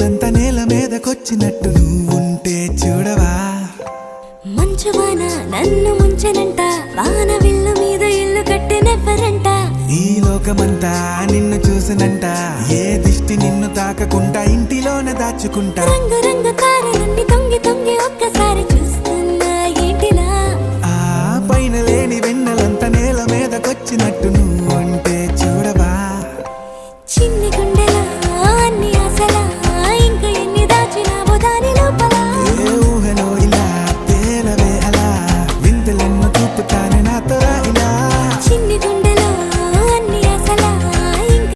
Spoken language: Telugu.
వెన్నెలంత నేల మీదకొచ్చినట్టు నువ్వుంటే చూడవా. మంచువాన నన్ను ముంచెనంట, వాన విల్లు మీద ఇల్లు కట్టినెవ్వరంట. ఈ లోకమంతా నిన్ను చూసినంట, ఏ దిష్టి నిన్ను తాకకుండా ఇంటిలోనే దాచుకుంటా. రంగు రంగు తారలన్నీ తొంగి తొంగి ఒక్కసారి చూస్తున్నా ఏంటిలా. ఆ పైన లేని వెన్నెలంత నేల మీదకొచ్చినట్టు నువ్వుంటే చూడవా.